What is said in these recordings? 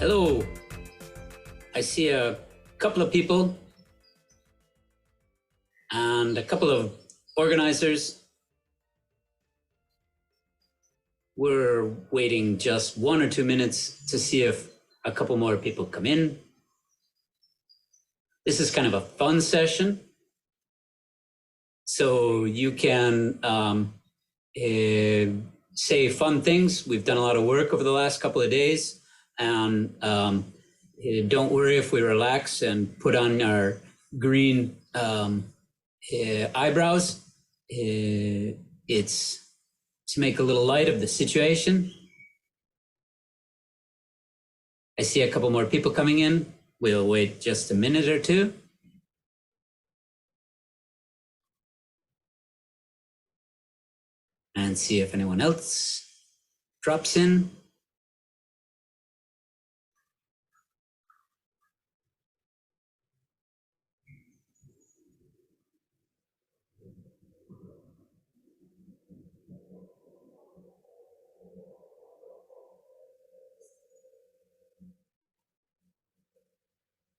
Hello. I see a couple of people and a couple of organizers. We're waiting just 1 or 2 minutes to see if a couple more people come in. This is kind of a fun session. So you can say fun things. We've done a lot of work over the last couple of days. And don't worry if we relax and put on our green eyebrows. It's to make a little light of the situation. I see a couple more people coming in. We'll wait just a minute or two. And see if anyone else drops in.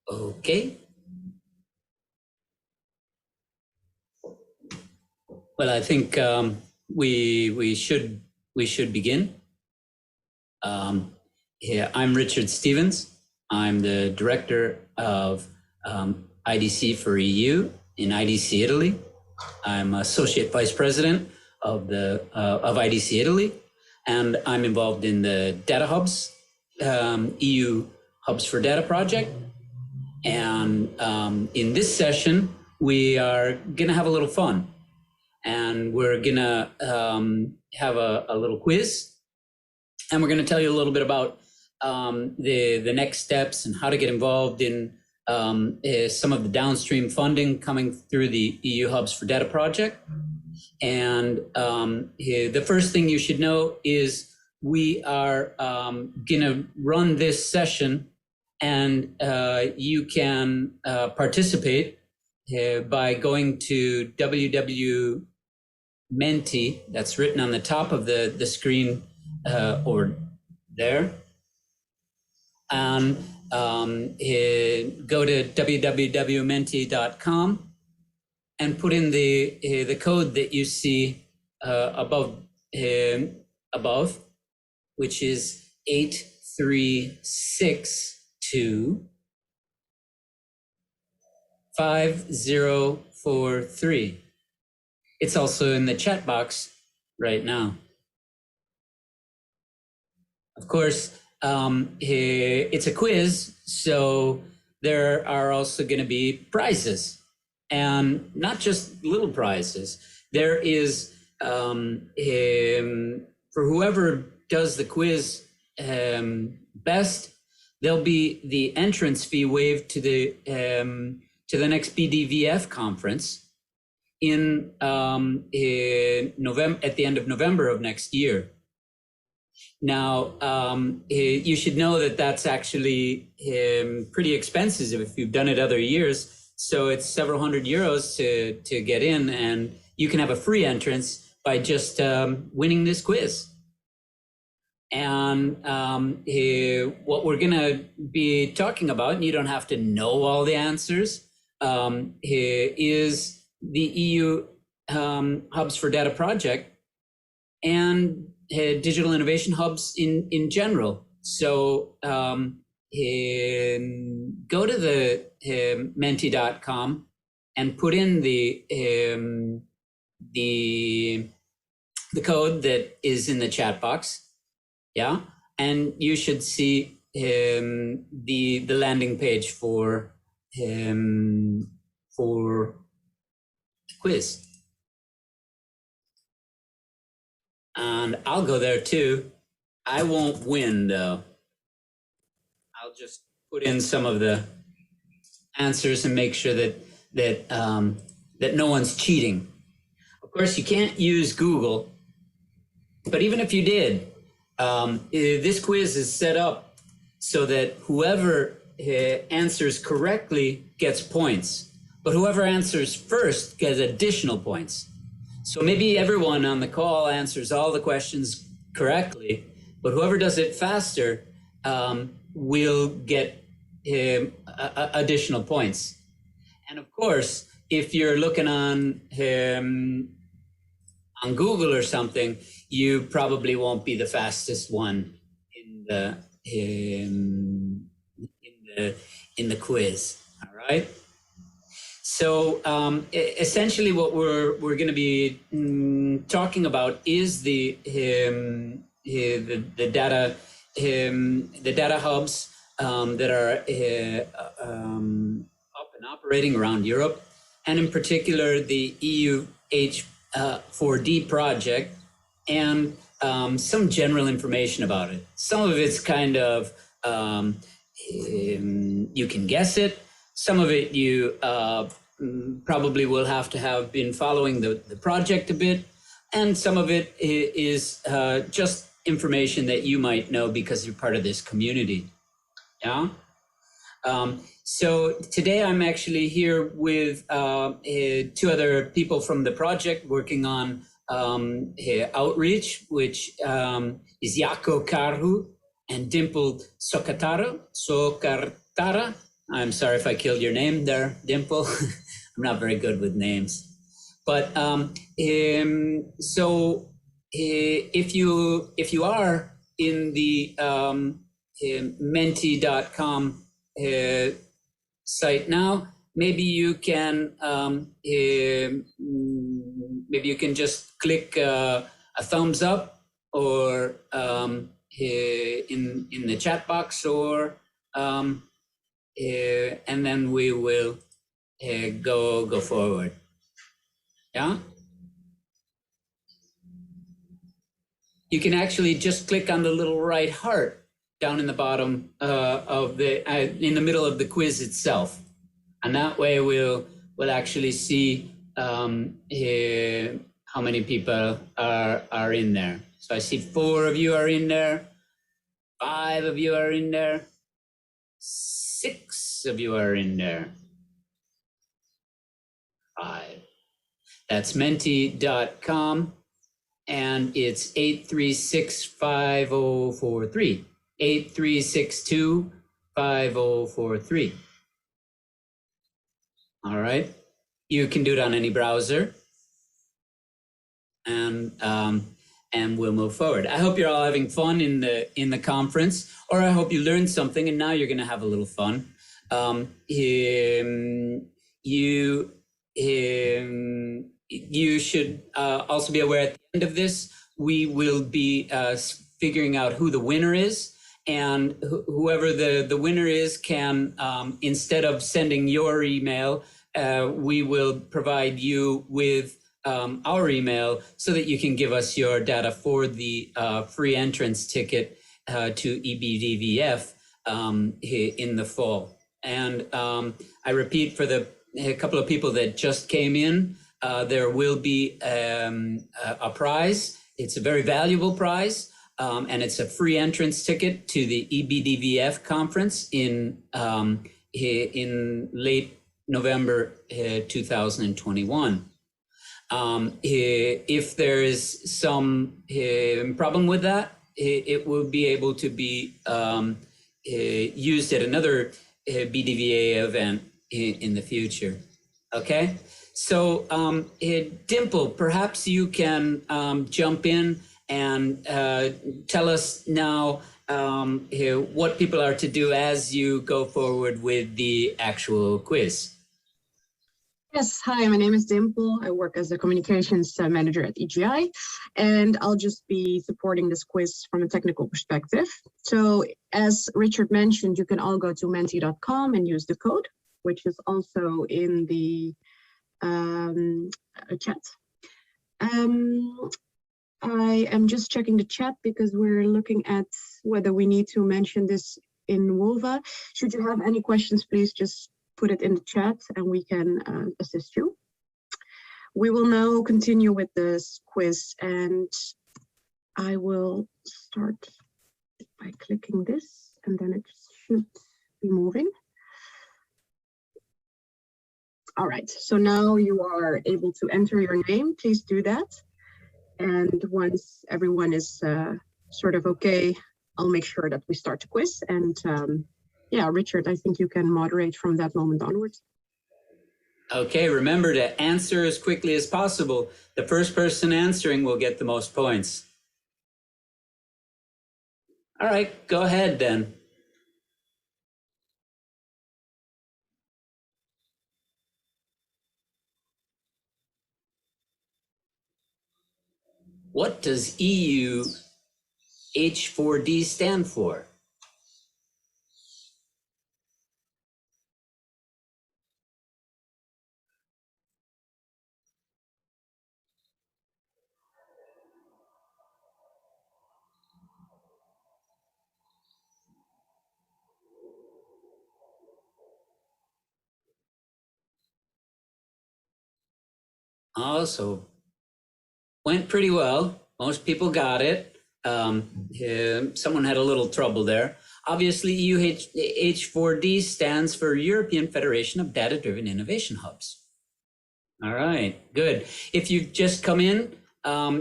Okay. Well, I think we should begin. Yeah, I'm Richard Stevens. I'm the director of IDC for EU in IDC Italy. I'm associate vice president of IDC Italy, and I'm involved in the data hubs, EU Hubs for Data project. And in this session, we are going to have a little fun. And we're going to have a little quiz. And we're going to tell you a little bit about the next steps and how to get involved in some of the downstream funding coming through the EU Hubs for Data project. And the first thing you should know is we are going to run this session, and you can participate by going to www.menti, that's written on the top of the screen or there, and go to www.menti.com and put in the code that you see above, which is 83625043. It's also in the chat box right now. Of course, it's a quiz, so there are also going to be prizes, and not just little prizes. There is, for whoever does the quiz best, there'll be the entrance fee waived to the next BDVF conference in November, at the end of November of next year. Now, you should know that that's actually pretty expensive if you've done it other years. So it's several €100 to get in, and you can have a free entrance by just winning this quiz. And what we're going to be talking about, and you don't have to know all the answers, is the EU Hubs for Data project and digital innovation hubs in general. So go to the menti.com and put in the code that is in the chat box. Yeah, and you should see the landing page for the quiz. And I'll go there too. I won't win though. I'll just put in some of the answers and make sure that no one's cheating. Of course, you can't use Google, but even if you did, this quiz is set up so that whoever answers correctly gets points, but whoever answers first gets additional points. So maybe everyone on the call answers all the questions correctly, but whoever does it faster will get additional points. And of course, if you're looking on Google or something, you probably won't be the fastest one in the in the quiz. All right. So essentially, what we're going to be talking about is the data hubs that are up and operating around Europe, and in particular the EU H4D project, and some general information about it. Some of it's kind of you can guess it. Some of it you probably will have to have been following the project a bit, and some of it is just information that you might know because you're part of this community. Yeah. So today I'm actually here with two other people from the project working on outreach, which is Jaco Karhu and Dimple Sokartara. I'm sorry if I killed your name there, Dimple. I'm not very good with names. But so if you are in the menti.com site now, maybe you can just click a thumbs up, or in the chat box, or and then we will go forward. Yeah. You can actually just click on the little right heart down in the bottom of the in the middle of the quiz itself, and that way we'll actually see how many people are in there. So I see 4 of you are in there, 5 of you are in there, 6 of you are in there, 5. That's menti.com, and it's 836-5043. 8362-5043. All right. You can do it on any browser, and we'll move forward. I hope you're all having fun in the conference, or I hope you learned something and now you're going to have a little fun. You should also be aware at the end of this, we will be figuring out who the winner is, and whoever the winner is can, instead of sending your email, we will provide you with our email so that you can give us your data for the free entrance ticket to EBDVF in the fall. And I repeat, for a couple of people that just came in, there will be a prize. It's a very valuable prize, and it's a free entrance ticket to the EBDVF conference in late November 2021. If there is some problem with that, it will be able to be used at another BDVA event in the future. Okay, so Dimple, perhaps you can jump in and tell us now what people are to do as you go forward with the actual quiz. Yes, hi, my name is Dimple. I work as a communications manager at EGI, and I'll just be supporting this quiz from a technical perspective. So as Richard mentioned, you can all go to menti.com and use the code, which is also in the chat. I am just checking the chat because we're looking at whether we need to mention this in Wolva. Should you have any questions, please just put it in the chat and we can assist you. We will now continue with this quiz, and I will start by clicking this, and then it should be moving. All right, so now you are able to enter your name. Please do that. And once everyone is sort of okay I'll make sure that we start the quiz. And yeah, Richard, I think you can moderate from that moment onwards. Okay, remember to answer as quickly as possible. The first person answering will get the most points. All right, go ahead then. What does EU H4D stand for? Also, went pretty well. Most people got it. Someone had a little trouble there. Obviously, EUH4D stands for European Federation of Data-Driven Innovation Hubs. All right, good. If you've just come in,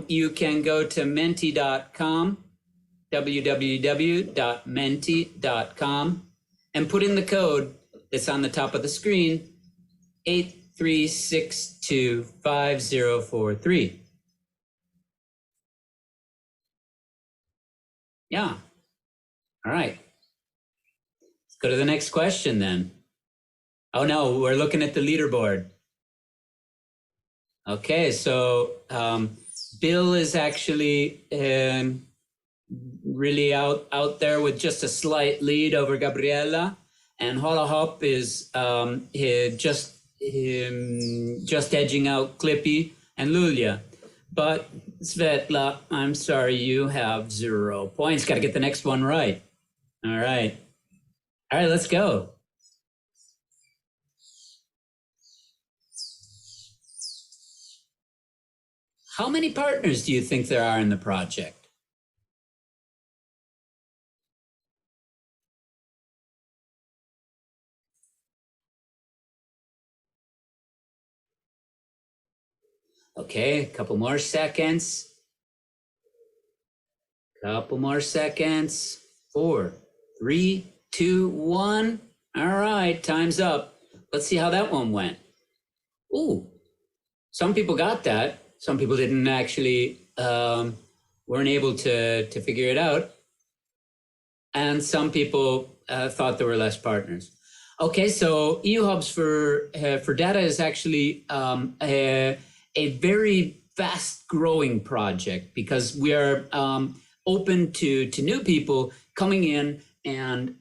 you can go to menti.com, www.menti.com, and put in the code that's on the top of the screen, 83625043. Yeah. All right. Let's go to the next question then. Oh no, we're looking at the leaderboard. Okay, so Bill is actually really out there with just a slight lead over Gabriela, and Hola Hop is just edging out Clippy and Lulia. But Svetla, I'm sorry, you have 0 points. Got to get the next one right. All right. All right, let's go. How many partners do you think there are in the project? Okay, a couple more seconds. Couple more seconds. 4, 3, 2, 1. All right, time's up. Let's see how that one went. Ooh, some people got that. Some people didn't actually, weren't able to figure it out. And some people thought there were less partners. Okay, so EU Hubs for Data is actually a very fast growing project because we are open to new people coming in and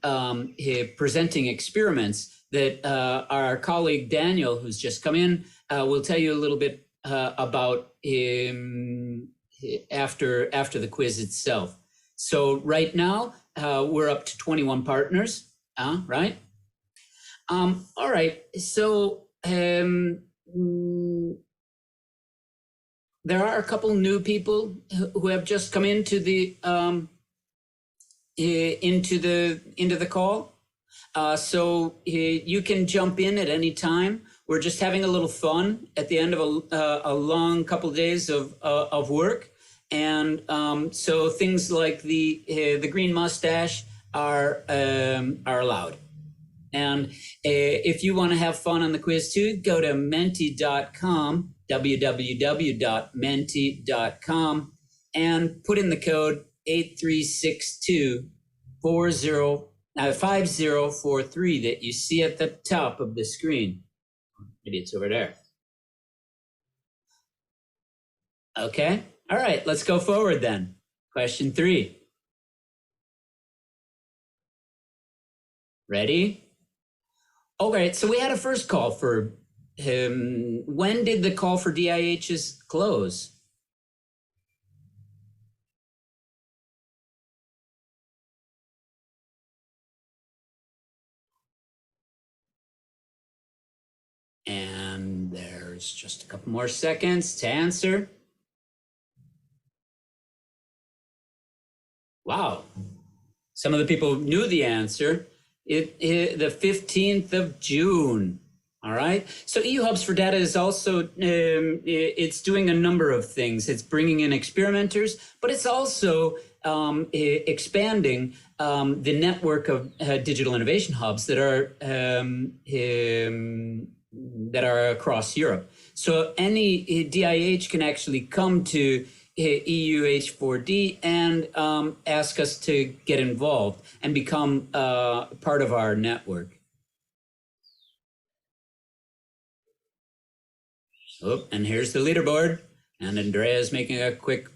presenting experiments that our colleague Daniel, who's just come in, will tell you a little bit about after the quiz itself. So right now we're up to 21 partners, right? All right, so there are a couple new people who have just come into the call. So you can jump in at any time. We're just having a little fun at the end of a long couple of days of work. And so things like the green mustache are allowed. And if you want to have fun on the quiz too, go to menti.com, www.menti.com, and put in the code 83625043 that you see at the top of the screen. Maybe it's over there. Okay. All right. Let's go forward then. Question 3. Ready? Okay. So we had a first call for when did the call for DIHs close? And there's just a couple more seconds to answer. Wow. Some of the people knew the answer. The 15th of June. All right. So EU Hubs for Data is also, it's doing a number of things. It's bringing in experimenters, but it's also expanding the network of digital innovation hubs that are across Europe. So any DIH can actually come to EU H4D and ask us to get involved and become part of our network. Oh, and here's the leaderboard. And Andrea's making a quick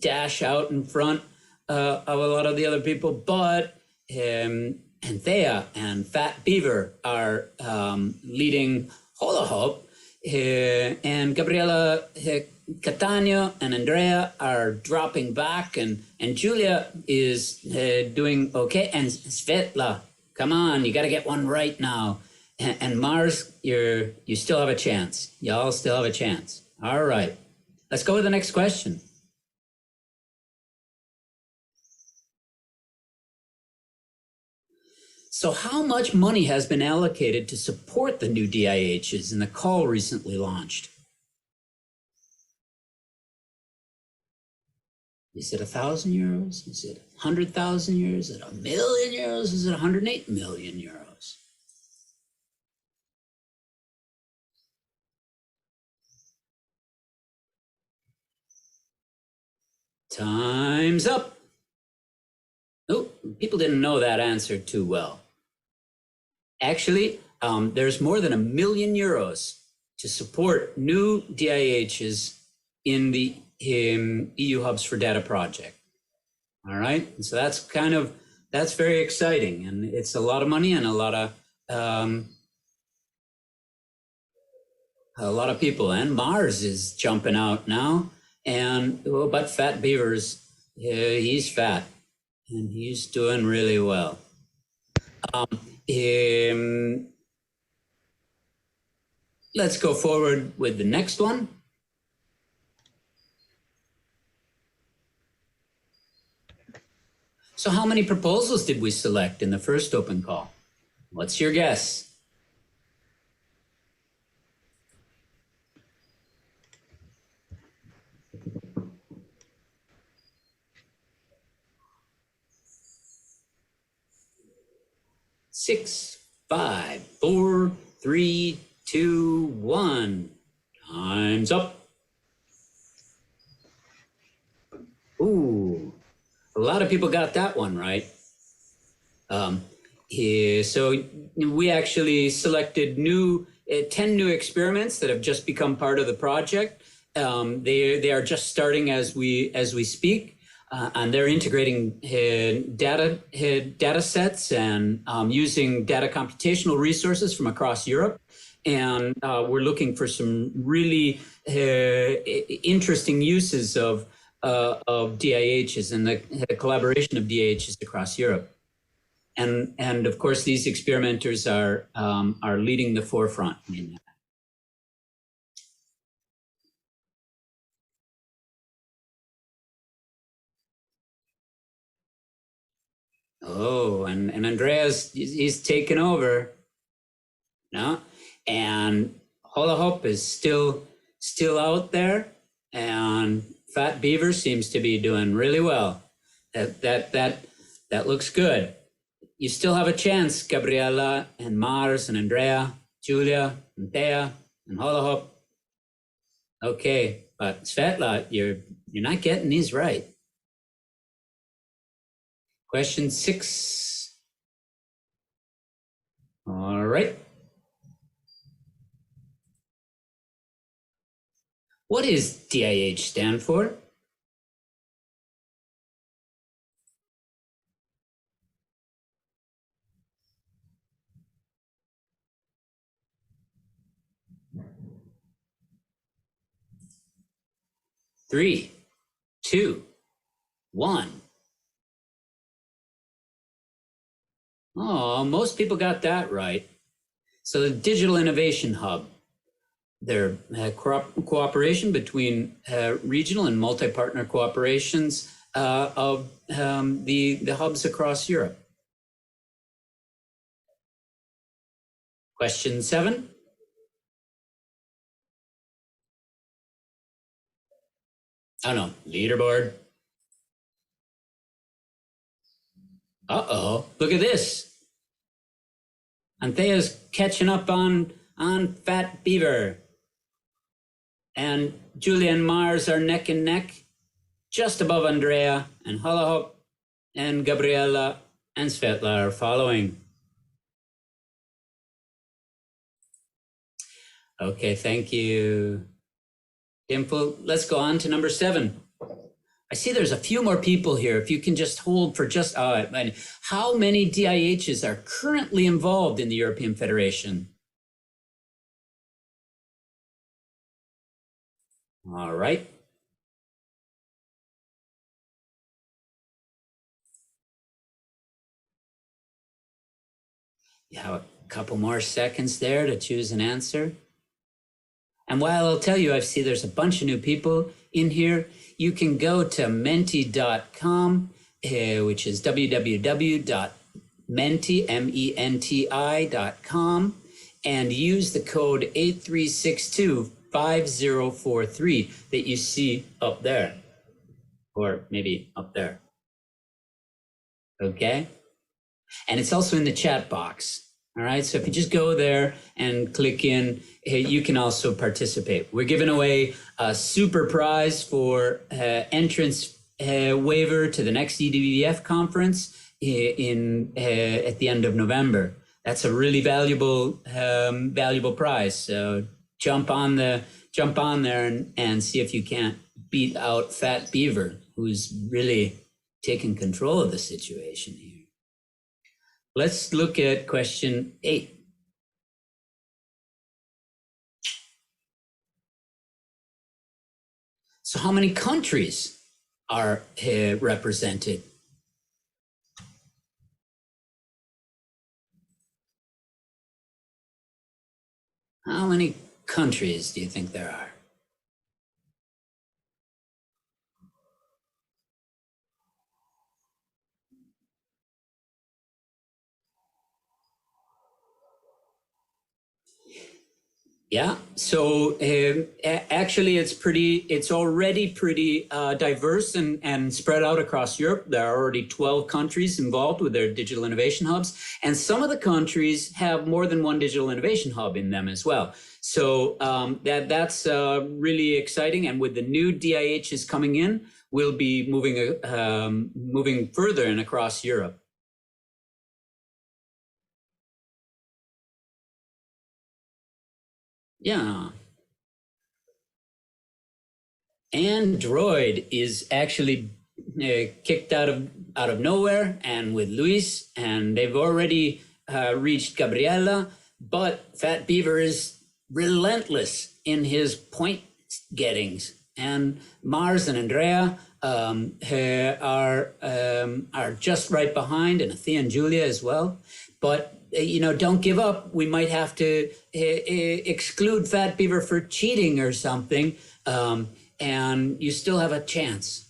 dash out in front of a lot of the other people. But Anthea and Fat Beaver are leading Hula Hope. And Gabriela Catania and Andrea are dropping back. And Julia is doing okay. And Svetla, come on, you got to get one right now. And Mars, you still have a chance. Y'all still have a chance. All right. Let's go with the next question. So how much money has been allocated to support the new DIHs in the call recently launched? Is it 1,000 euros? Is it 100,000 euros? Is it €1 million? Is it 108 million euros? Time's up. Oh, people didn't know that answer too well. Actually, there's more than €1 million to support new DIHs in the EU Hubs for Data project. All right, and so that's very exciting, and it's a lot of money and a lot of people. And Mars is jumping out now, and but Fat Beaver's he's fat, and he's doing really well. Let's go forward with the next one. So how many proposals did we select in the first open call? What's your guess? Six, 5, 4, 3, 2, 1. Time's up. Ooh, a lot of people got that one right. So we actually selected 10 new experiments that have just become part of the project. They are just starting as we speak. And they're integrating data sets and using data computational resources from across Europe. And we're looking for some really interesting uses of DIHs and the collaboration of DIHs across Europe. And of course, these experimenters are leading the forefront in that. Oh, and Andreas, he's taken over. No? And Hula Hope is still out there, and Fat Beaver seems to be doing really well. That looks good. You still have a chance, Gabriela and Mars and Andrea, Julia and Thea and Hula Hope. Okay, but Svetla, you're not getting these right. Question 6. All right. What does DIH stand for? Three, 2, 1. Oh, most people got that right. So the Digital Innovation Hub, they're cooperation between regional and multi-partner cooperations of the hubs across Europe. Question 7. Oh no, leaderboard. Uh-oh, look at this. Anthea's catching up on Fat Beaver. And Julia and Mars are neck and neck, just above Andrea and Holahop, and Gabriella and Svetla are following. Okay, thank you, Dimple. Let's go on to number 7. I see there's a few more people here. If you can just hold for just, how many DIHs are currently involved in the European Federation? All right. You have a couple more seconds there to choose an answer. And while I'll tell you, I see there's a bunch of new people in here, you can go to menti.com, which is www.menti.com, and use the code 83625043 that you see up there, or maybe up there. Okay? And it's also in the chat box. All right, so if you just go there and click in, you can also participate. We're giving away a super prize for entrance waiver to the next EDVF conference at the end of November. That's a really valuable prize. So jump on there and see if you can't beat out Fat Beaver, who's really taking control of the situation here. Let's look at question 8. So how many countries are represented? How many countries do you think there are? Yeah, so actually it's already pretty diverse and spread out across Europe. There are already 12 countries involved with their digital innovation hubs, and some of the countries have more than one digital innovation hub in them as well. So that's really exciting, and with the new DIHs coming in, we'll be moving further and across Europe. Yeah. Android is actually kicked out of nowhere, and with Luis, and they've already reached Gabriella, but Fat Beaver is relentless in his point gettings, and Mars and Andrea are just right behind, and Athea and Julia as well. But don't give up. We might have to exclude Fat Beaver for cheating or something, and you still have a chance.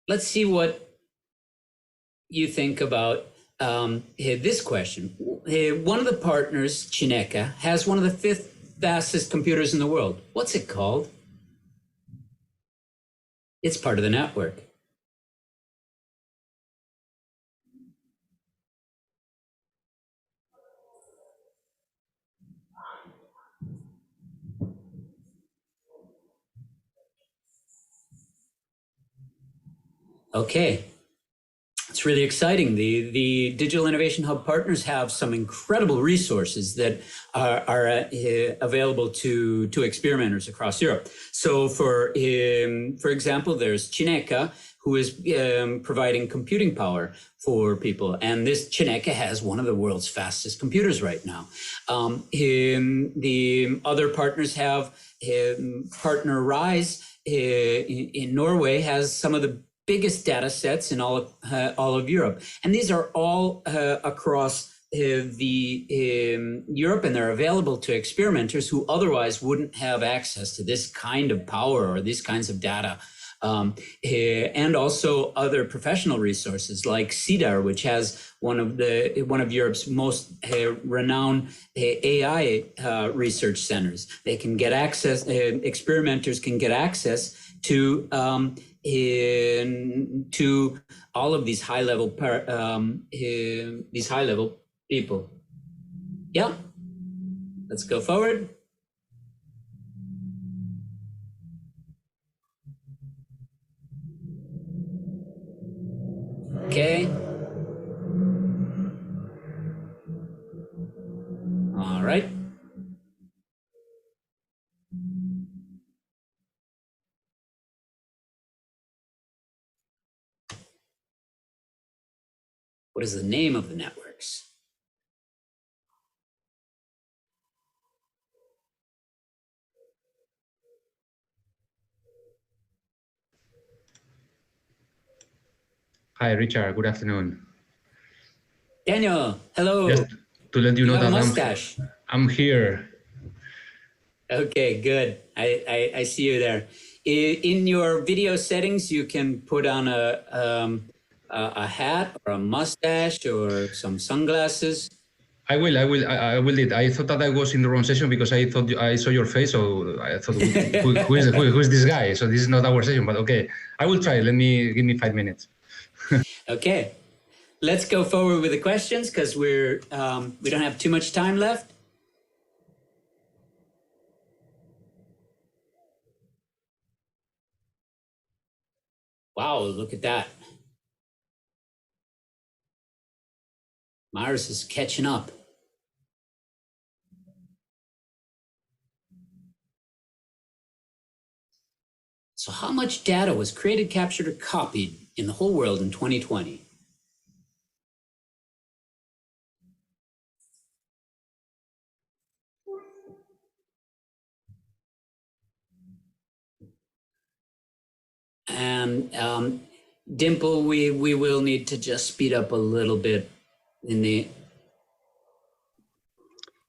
Let's see what you think about this question. One of the partners, Chineka, has one of the 5th fastest computers in the world. What's it called? It's part of the network. Okay, it's really exciting. The Digital Innovation Hub partners have some incredible resources that are available to experimenters across Europe. So for example, there's Chineka, who is providing computing power for people. And this Chineka has one of the world's fastest computers right now. The other partners have partner Rise in Norway has some of the biggest data sets in all of Europe. And these are all across Europe, and they're available to experimenters who otherwise wouldn't have access to this kind of power or these kinds of data. And also other professional resources like CEDAR, which has one of Europe's most renowned AI research centers. They can get access, experimenters can get access to all of these high level people. Yeah, let's go forward. Okay. All right. What is the name of the networks? Hi, Richard. Good afternoon. Daniel, hello. Just to let you know have a that mustache. I'm here. Okay, good. I see you there. In your video settings, you can put on a hat or a mustache or some sunglasses. I will do it. I thought that I was in the wrong session because I thought I saw your face, so I thought, who is this guy? So this is not our session, but okay. I will try. Give me 5 minutes. Okay, let's go forward with the questions because we don't have too much time left. Wow, look at that. Mars is catching up. So how much data was created, captured, or copied in the whole world in 2020? And Dimple, we will need to just speed up a little bit in the...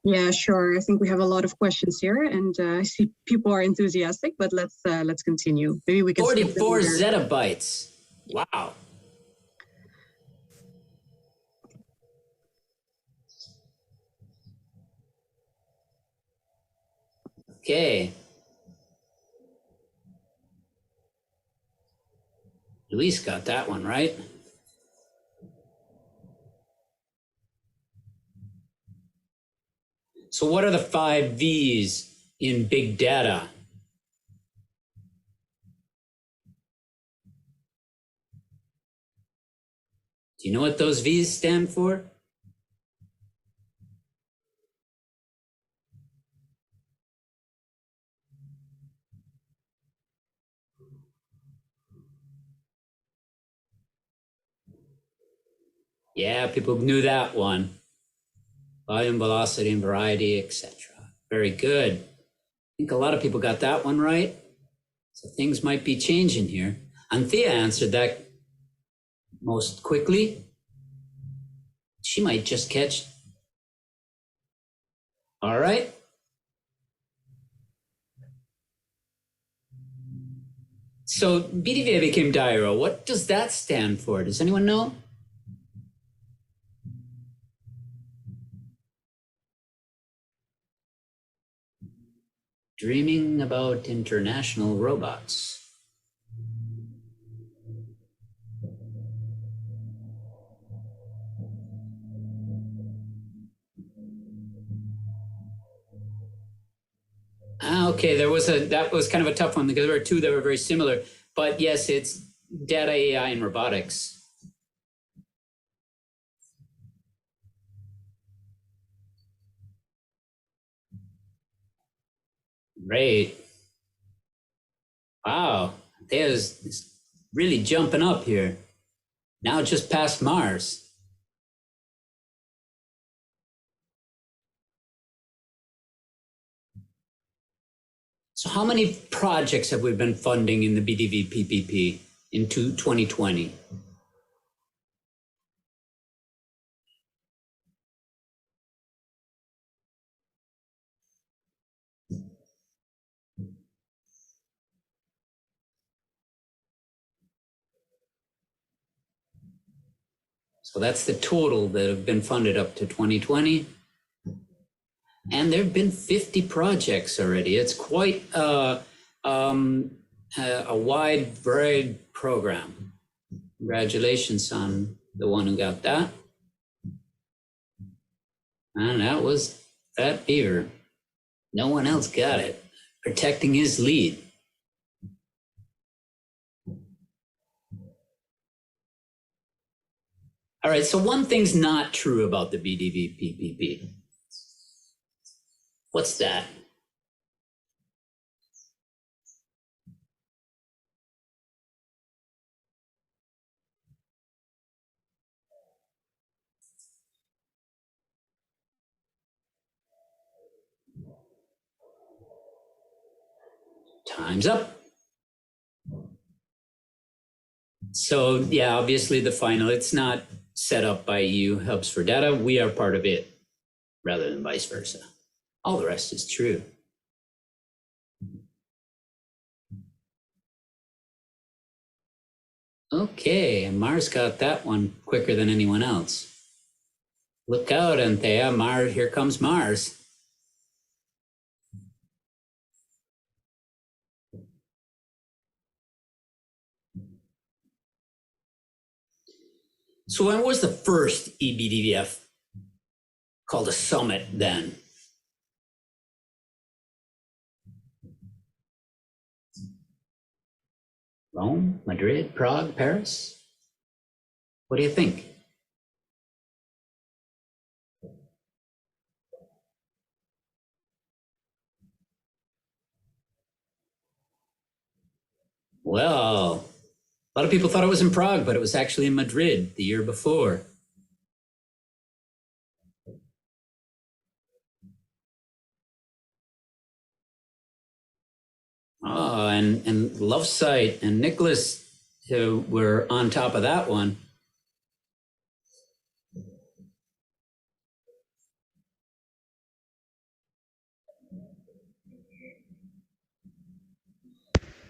Yeah, sure. I think we have a lot of questions here, and I see people are enthusiastic, but let's continue. Maybe we can... 44 zettabytes. Wow. Okay. Luis got that one right. So what are the 5 V's in big data? Do you know what those V's stand for? Yeah, people knew that one. Volume, velocity, and variety, etc. Very good. I think a lot of people got that one right. So things might be changing here. Anthea answered that most quickly. She might just catch. All right. So BDVA became Dyro. What does that stand for? Does anyone know? Dreaming about international robots. Okay, that was kind of a tough one because there were 2 that were very similar. But yes, it's data, AI, and robotics. Great. Wow, there's really jumping up here. Now just past Mars. So how many projects have we been funding in the BDV PPP in 2020? So that's the total that have been funded up to 2020. And there have been 50 projects already. It's quite a wide varied program. Congratulations on the one who got that. And that was Fat Beaver. No one else got it. Protecting his lead. All right, so one thing's not true about the BDVPPP. What's that? Time's up. So yeah, obviously the final, it's not set up by EU Hubs for Data. We are part of it rather than vice versa. All the rest is true. Okay, Mars got that one quicker than anyone else. Look out, Anthea. Mars, here comes Mars. So when was the first EBDVF called a summit then? Rome, Madrid, Prague, Paris? What do you think? Well, a lot of people thought it was in Prague, but it was actually in Madrid the year before. Oh, and Love Sight and Nicholas who were on top of that one.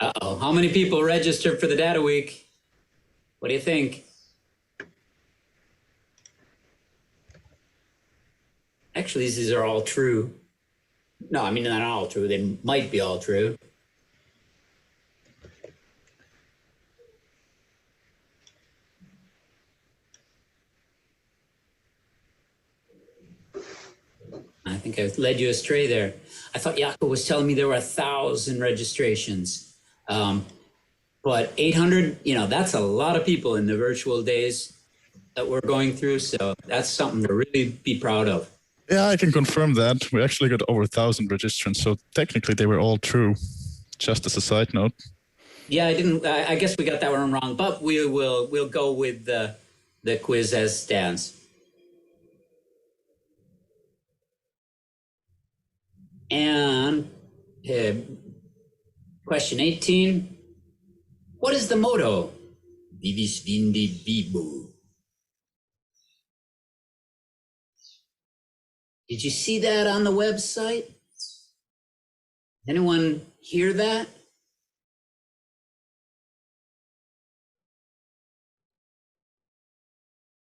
Uh-oh, how many people registered for the Data Week? What do you think? Actually, these are all true. No, I mean, not all true. They might be all true. I think I led you astray there. I thought Jaco was telling me there were 1,000 registrations. But 800, that's a lot of people in the virtual days that we're going through. So that's something to really be proud of. Yeah, I can confirm that. We actually got over 1,000 registrants. So technically they were all true, just as a side note. Yeah, I guess we got that one wrong, but we'll go with the quiz as stands. And question 18, what is the motto? Vivis vindi vibu. Did you see that on the website? Anyone hear that?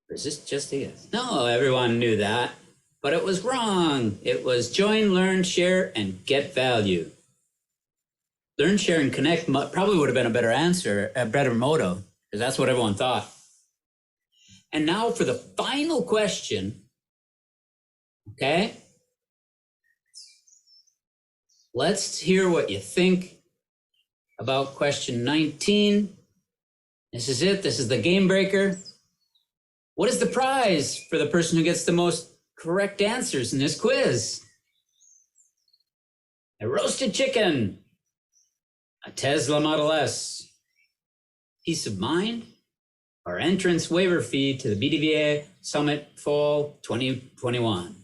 Or is this just a guess? No, everyone knew that, but it was wrong. It was join, learn, share, and get value. Learn, share, and connect probably would have been a better answer, a better motto, because that's what everyone thought. And now for the final question, okay? Let's hear what you think about question 19. This is it. This is the game breaker. What is the prize for the person who gets the most correct answers in this quiz? A roasted chicken, a Tesla Model S, peace of mind, or entrance waiver fee to the BDVA Summit Fall 2021.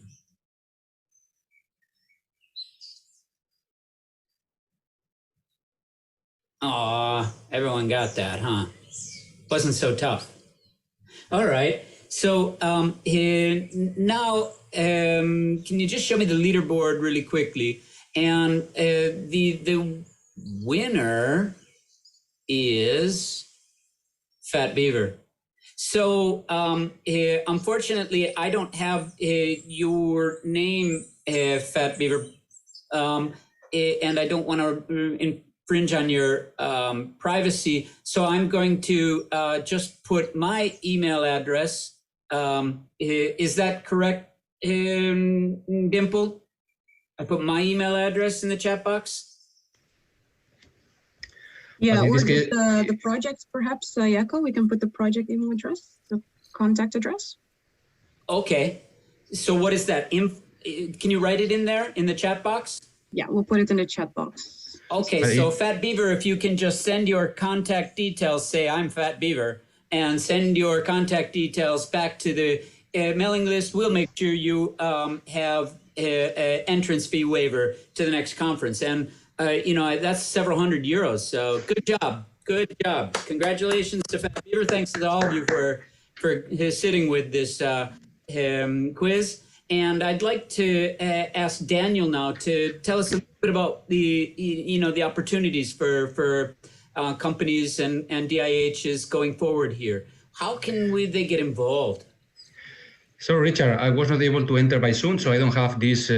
Aw, everyone got that, huh? Wasn't so tough. All right. So now, can you just show me the leaderboard really quickly? And the winner is Fat Beaver. So unfortunately, I don't have your name, Fat Beaver, and I don't want to fringe on your privacy. So I'm going to just put my email address. Is that correct, Dimple? I put my email address in the chat box. Yeah, or just the project, perhaps, Jaco, we can put the project email address, the contact address. Okay. So what is that? Can you write it in there in the chat box? Yeah, we'll put it in the chat box. Okay, so Fat Beaver, if you can just send your contact details, say I'm Fat Beaver, and send your contact details back to the mailing list, we'll make sure you have an entrance fee waiver to the next conference. And, that's several hundred euros. So good job. Good job. Congratulations to Fat Beaver. Thanks to all of you for sitting with this quiz. And I'd like to ask Daniel now to tell us a little bit about the opportunities for companies and DIHs going forward here. How can they get involved? So, Richard, I was not able to enter by Zoom, so I don't have this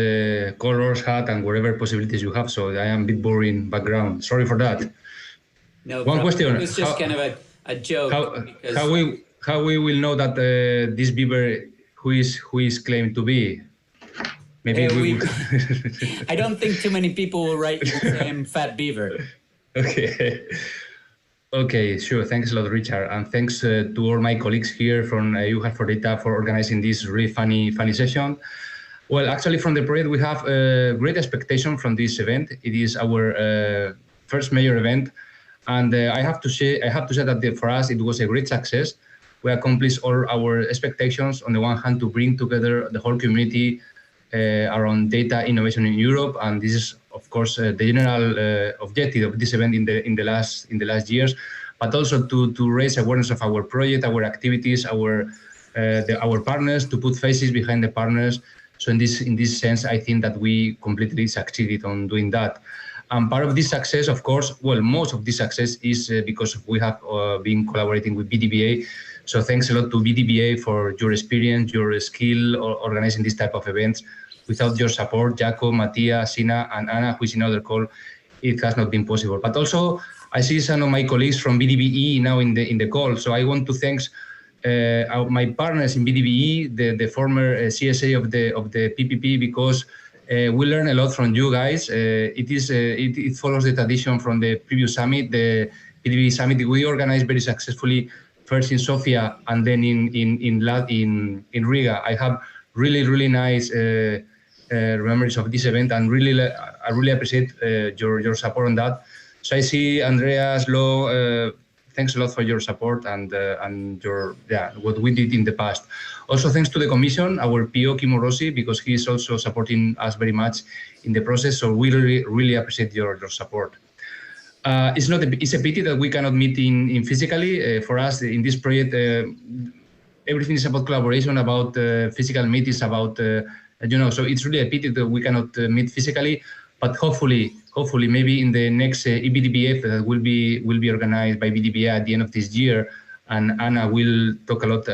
colors, hat, and whatever possibilities you have. So I am a bit boring background. Sorry for that. No One problem. question. It was just kind of a joke. How we will know that this beaver who is claimed to be? Maybe I don't think too many people will write you saying Fat Beaver. Okay, sure. Thanks a lot, Richard, and thanks to all my colleagues here from UHAT4Data for organizing this really funny session. Well, actually, from the project, we have great expectation from this event. It is our first major event, and I have to say that for us it was a great success. We accomplished all our expectations. On the one hand, to bring together the whole community around data innovation in Europe, and this is, of course, the general objective of this event in the last years, but also to raise awareness of our project, our activities, our partners, to put faces behind the partners. So in this sense, I think that we completely succeeded on doing that. And part of this success, of course, well, most of this success is because we have been collaborating with BDBA. So thanks a lot to BDBA for your experience, your skill organizing this type of events. Without your support, Jaco, Mattia, Sina, and Anna, who is in other call, it has not been possible. But also, I see some of my colleagues from BDBE now in the call. So I want to thank my partners in BDBE, the former CSA of the PPP, because we learn a lot from you guys. It follows the tradition from the previous summit, the BDBE summit. We organized very successfully, first in Sofia and then in Riga. I have really nice memories of this event, and I really appreciate your support on that. So I see Andreas, Lo, thanks a lot for your support and your what we did in the past. Also thanks to the Commission, our PO Kimo Rossi, because he is also supporting us very much in the process. So we really appreciate your support. It's a pity that we cannot meet in physically. For us in this project, everything is about collaboration, about physical meetings, about so it's really a pity that we cannot meet physically. But hopefully, maybe in the next EBDBF that will be organized by BDBA at the end of this year, and Anna will talk a lot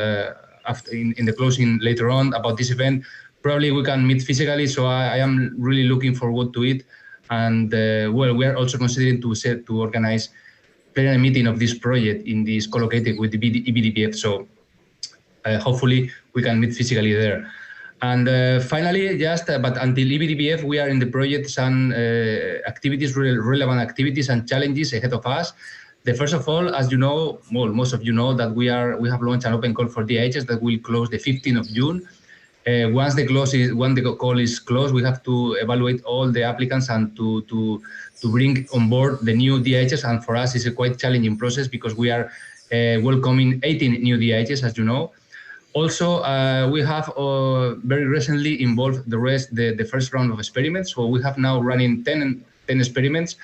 after in the closing later on about this event. Probably we can meet physically. So I am really looking forward to it. And we are also considering to organize plenary meeting of this project in this co-located with the EBDBF. So hopefully we can meet physically there. And finally, but until EBDBF, we are in the project some activities, relevant activities and challenges ahead of us. The first of all, as you know, well, most of you know that we have launched an open call for DIHs that will close the 15th of June. Once the call is closed, we have to evaluate all the applicants and to bring on board the new DIHs. And for us, it's a quite challenging process because we are welcoming 18 new DIHs, as you know. Also, we have very recently involved the first round of experiments. So we have now running 10 experiments.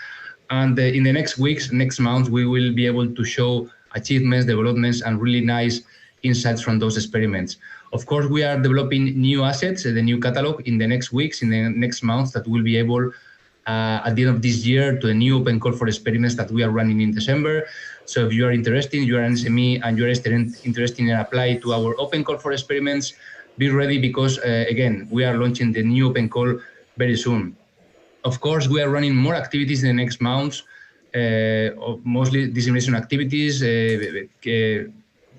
And in the next weeks, next month, we will be able to show achievements, developments, and really nice insights from those experiments. Of course, we are developing new assets, the new catalog in the next weeks, in the next months, that will be able at the end of this year to a new open call for experiments that we are running in December. So if you are interested, you are an SME and you are interested in apply to our open call for experiments, be ready because again, we are launching the new open call very soon. Of course, we are running more activities in the next months. mostly dissemination activities.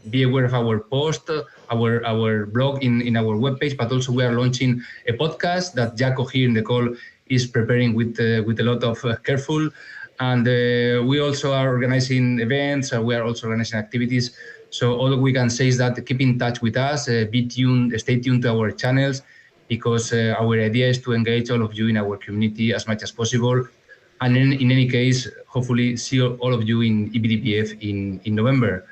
Be aware of our post, our blog in our webpage, but also we are launching a podcast that Jaco here in the call is preparing with a lot of careful. And we also are organizing events. We are also organizing activities. So all we can say is that keep in touch with us, stay tuned to our channels, because our idea is to engage all of you in our community as much as possible. And in any case, hopefully see all of you in EBDPF in November.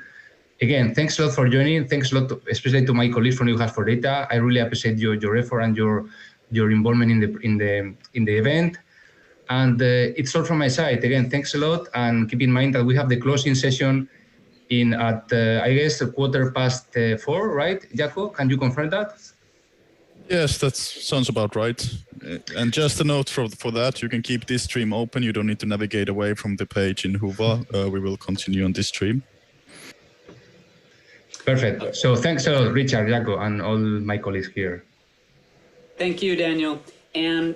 Again, thanks a lot for joining. Thanks a lot, especially to my colleagues from You for Data. I really appreciate your effort and your involvement in the event. And it's all from my side. Again, thanks a lot, and keep in mind that we have the closing session at I guess 4:15, right, Jaco? Can you confirm that? Yes, that sounds about right. And just a note for that, you can keep this stream open. You don't need to navigate away from the page in Hoover. We will continue on this stream. Perfect. So thanks a lot, Richard, Jaco, and all my colleagues here. Thank you, Daniel. And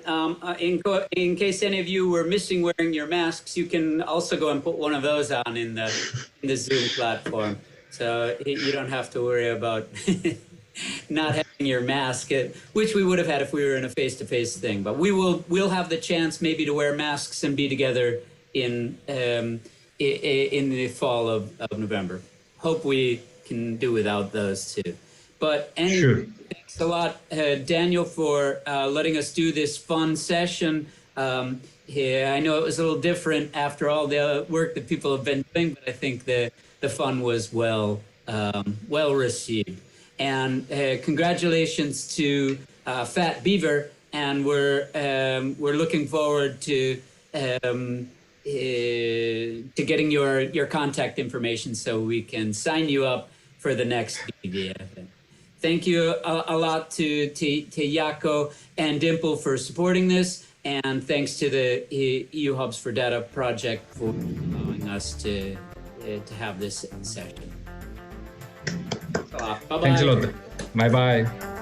in case any of you were missing wearing your masks, you can also go and put one of those on in the Zoom platform. So you don't have to worry about not having your mask, which we would have had if we were in a face-to-face thing. But we'll have the chance maybe to wear masks and be together in the fall of November. Hope we can do without those too. But sure. Thanks a lot, Daniel, for letting us do this fun session. Yeah, I know it was a little different after all the work that people have been doing, but I think the fun was well received. And congratulations to Fat Beaver, and we're looking forward to getting your contact information so we can sign you up for the next BDF. Thank you a lot to Jaco and Dimple for supporting this, and thanks to the EU Hubs for Data project for allowing us to have this session. Bye-bye. Thanks a lot. Bye-bye.